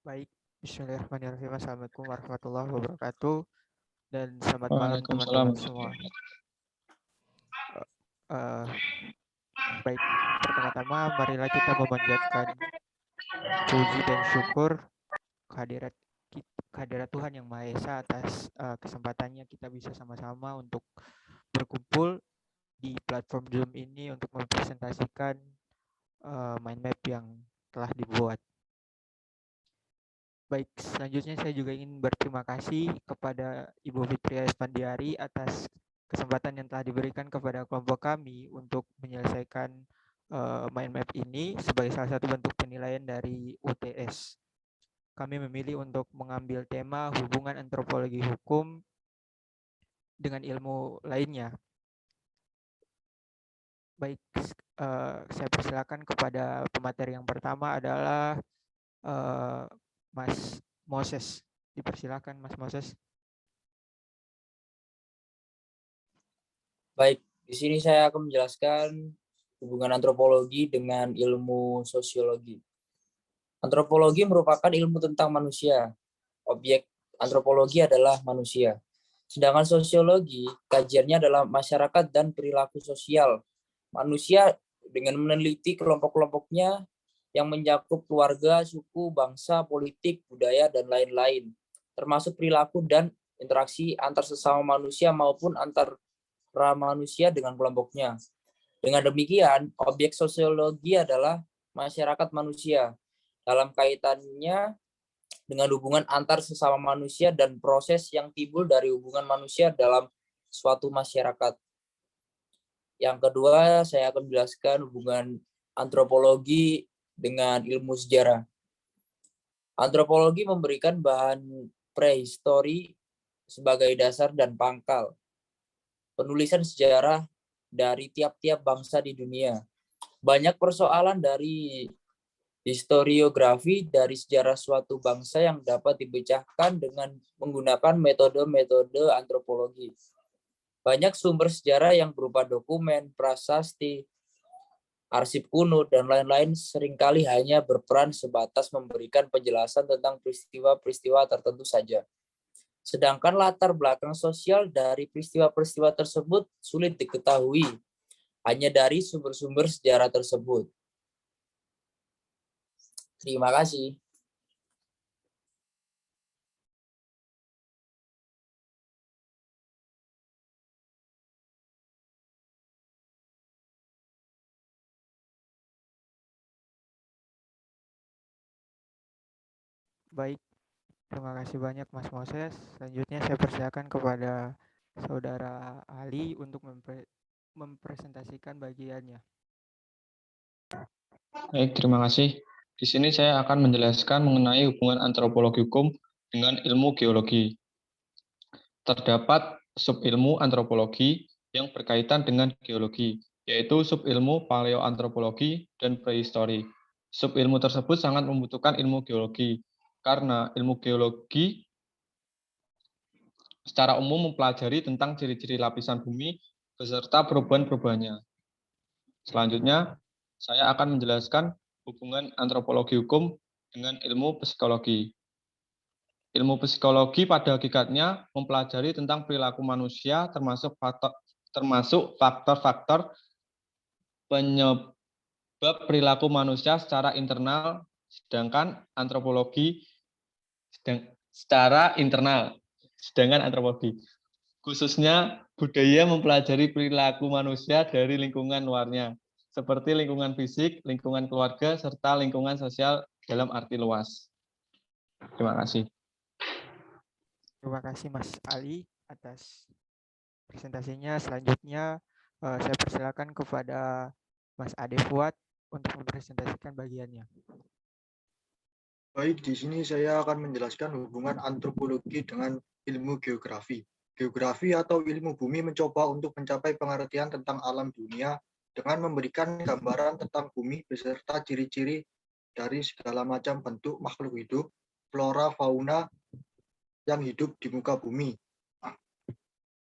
Baik, Bismillahirrahmanirrahim. Assalamualaikum warahmatullahi wabarakatuh. Dan selamat malam Waalaikumsalam. teman-teman semua. Eh, Baik, pertama-tama marilah kita memanjatkan puji dan syukur kehadirat kehadirat Tuhan Yang Maha Esa atas kesempatannya kita bisa sama-sama untuk berkumpul di platform Zoom ini untuk mempresentasikan mind map yang telah dibuat. Baik, selanjutnya saya juga ingin berterima kasih kepada Ibu Fitria Espandiari atas kesempatan yang telah diberikan kepada kelompok kami untuk menyelesaikan mind map ini sebagai salah satu bentuk penilaian dari UTS. Kami memilih untuk mengambil tema hubungan antropologi hukum dengan ilmu lainnya. Baik, saya persilakan kepada pemateri yang pertama adalah Mas Moses. Dipersilakan Mas Moses. Baik, di sini saya akan menjelaskan hubungan antropologi dengan ilmu sosiologi. Antropologi merupakan ilmu tentang manusia. Objek antropologi adalah manusia. Sedangkan sosiologi, kajiannya adalah masyarakat dan perilaku sosial. Manusia dengan meneliti kelompok-kelompoknya yang mencakup keluarga, suku, bangsa, politik, budaya, dan lain-lain. Termasuk perilaku dan interaksi antar sesama manusia maupun antar manusia dengan kelompoknya. Dengan demikian, objek sosiologi adalah masyarakat manusia dalam kaitannya dengan hubungan antar sesama manusia dan proses yang timbul dari hubungan manusia dalam suatu masyarakat. Yang kedua, saya akan menjelaskan hubungan antropologi dengan ilmu sejarah. Antropologi memberikan bahan prehistori sebagai dasar dan pangkal penulisan sejarah dari tiap-tiap bangsa di dunia. Banyak persoalan dari historiografi dari sejarah suatu bangsa yang dapat dipecahkan dengan menggunakan metode-metode antropologi. Banyak sumber sejarah yang berupa dokumen, prasasti, arsip kuno, dan lain-lain seringkali hanya berperan sebatas memberikan penjelasan tentang peristiwa-peristiwa tertentu saja. Sedangkan latar belakang sosial dari peristiwa-peristiwa tersebut sulit diketahui hanya dari sumber-sumber sejarah tersebut. Terima kasih. Baik, terima kasih banyak Mas Moses. Selanjutnya saya persilakan kepada Saudara Ali untuk mempresentasikan bagiannya. Baik, terima kasih. Di sini saya akan menjelaskan mengenai hubungan antropologi hukum dengan ilmu geologi. Terdapat subilmu antropologi yang berkaitan dengan geologi, yaitu subilmu paleoantropologi dan prehistori. Subilmu tersebut sangat membutuhkan ilmu geologi, karena ilmu geologi secara umum mempelajari tentang ciri-ciri lapisan bumi beserta perubahan-perubahannya. Selanjutnya, saya akan menjelaskan hubungan antropologi hukum dengan ilmu psikologi. Ilmu psikologi pada hakikatnya mempelajari tentang perilaku manusia termasuk faktor-faktor penyebab perilaku manusia secara internal, sedangkan antropologi secara internal. Sedangkan antropologi khususnya budaya mempelajari perilaku manusia dari lingkungan luarnya, seperti lingkungan fisik, lingkungan keluarga, serta lingkungan sosial dalam arti luas. Terima kasih. Terima kasih Mas Ali atas presentasinya. Selanjutnya saya persilakan kepada Mas Ade Fuad untuk mempresentasikan bagiannya. Baik, di sini saya akan menjelaskan hubungan antropologi dengan ilmu geografi. Geografi atau ilmu bumi mencoba untuk mencapai pengertian tentang alam dunia dengan memberikan gambaran tentang bumi beserta ciri-ciri dari segala macam bentuk makhluk hidup, flora, fauna yang hidup di muka bumi.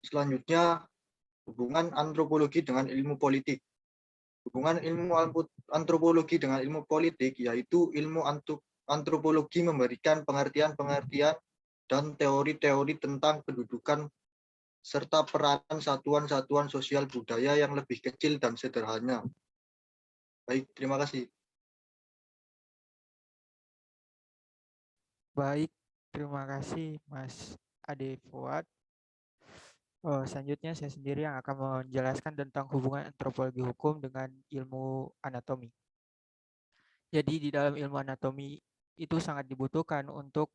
Selanjutnya, hubungan antropologi dengan ilmu politik. Hubungan ilmu antropologi dengan ilmu politik yaitu ilmu Antropologi memberikan pengertian-pengertian dan teori-teori tentang kedudukan serta peranan satuan-satuan sosial budaya yang lebih kecil dan sederhana. Baik, terima kasih. Baik, terima kasih Mas Ade Fuad. Selanjutnya saya sendiri yang akan menjelaskan tentang hubungan antropologi hukum dengan ilmu anatomi. Jadi di dalam ilmu anatomi itu sangat dibutuhkan untuk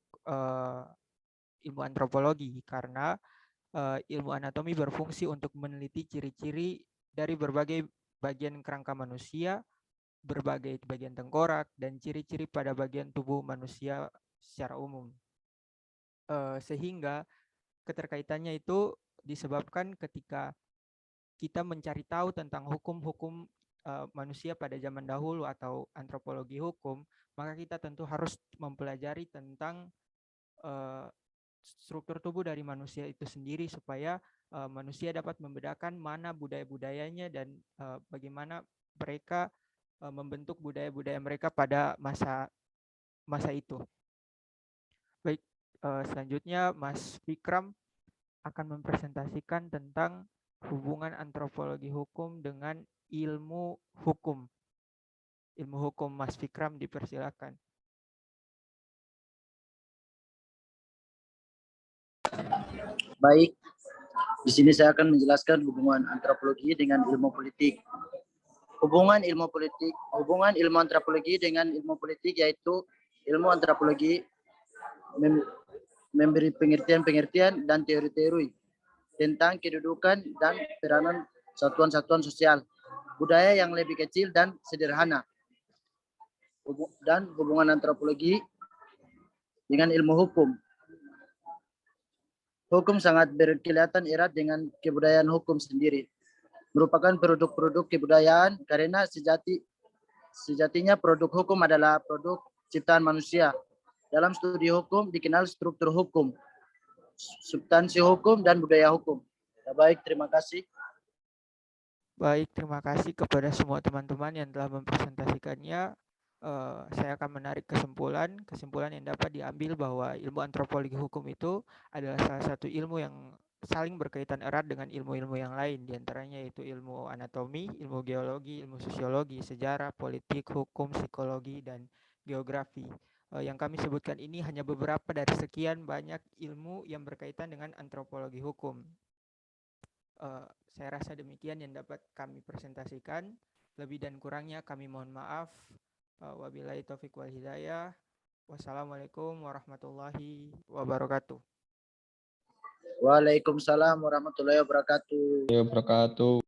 ilmu antropologi karena ilmu anatomi berfungsi untuk meneliti ciri-ciri dari berbagai bagian kerangka manusia, berbagai bagian tengkorak, dan ciri-ciri pada bagian tubuh manusia secara umum. Sehingga keterkaitannya itu disebabkan ketika kita mencari tahu tentang hukum-hukum manusia pada zaman dahulu atau antropologi hukum, maka kita tentu harus mempelajari tentang struktur tubuh dari manusia itu sendiri supaya manusia dapat membedakan mana budaya-budayanya dan bagaimana mereka membentuk budaya-budaya mereka pada masa itu. Baik, selanjutnya Mas Fikram akan mempresentasikan tentang hubungan antropologi hukum dengan ilmu hukum. Ilmu hukum, Mas Fikram, dipersilakan. Baik, di sini saya akan menjelaskan hubungan antropologi dengan ilmu politik. Hubungan ilmu antropologi dengan ilmu politik yaitu ilmu antropologi memberi pengertian-pengertian dan teori-teori tentang kedudukan dan peranan satuan-satuan sosial, budaya yang lebih kecil dan sederhana. Dan hubungan antropologi dengan ilmu hukum. Hukum sangat berkelihatan erat dengan kebudayaan hukum sendiri. Merupakan produk-produk kebudayaan karena sejatinya produk hukum adalah produk ciptaan manusia. Dalam studi hukum dikenal struktur hukum, substansi hukum, dan budaya hukum. Baik, terima kasih. Baik, terima kasih kepada semua teman-teman yang telah mempresentasikannya. Saya akan menarik kesimpulan yang dapat diambil bahwa ilmu antropologi hukum itu adalah salah satu ilmu yang saling berkaitan erat dengan ilmu-ilmu yang lain, diantaranya yaitu ilmu anatomi, ilmu geologi, ilmu sosiologi, sejarah, politik, hukum, psikologi, dan geografi. Yang kami sebutkan ini hanya beberapa dari sekian banyak ilmu yang berkaitan dengan antropologi hukum. Saya rasa demikian yang dapat kami presentasikan. Lebih dan kurangnya kami mohon maaf. Wabillahi taufiq wal hidayah. Wassalamualaikum warahmatullahi wabarakatuh. Waalaikumsalam warahmatullahi wabarakatuh. Wabarakatuh.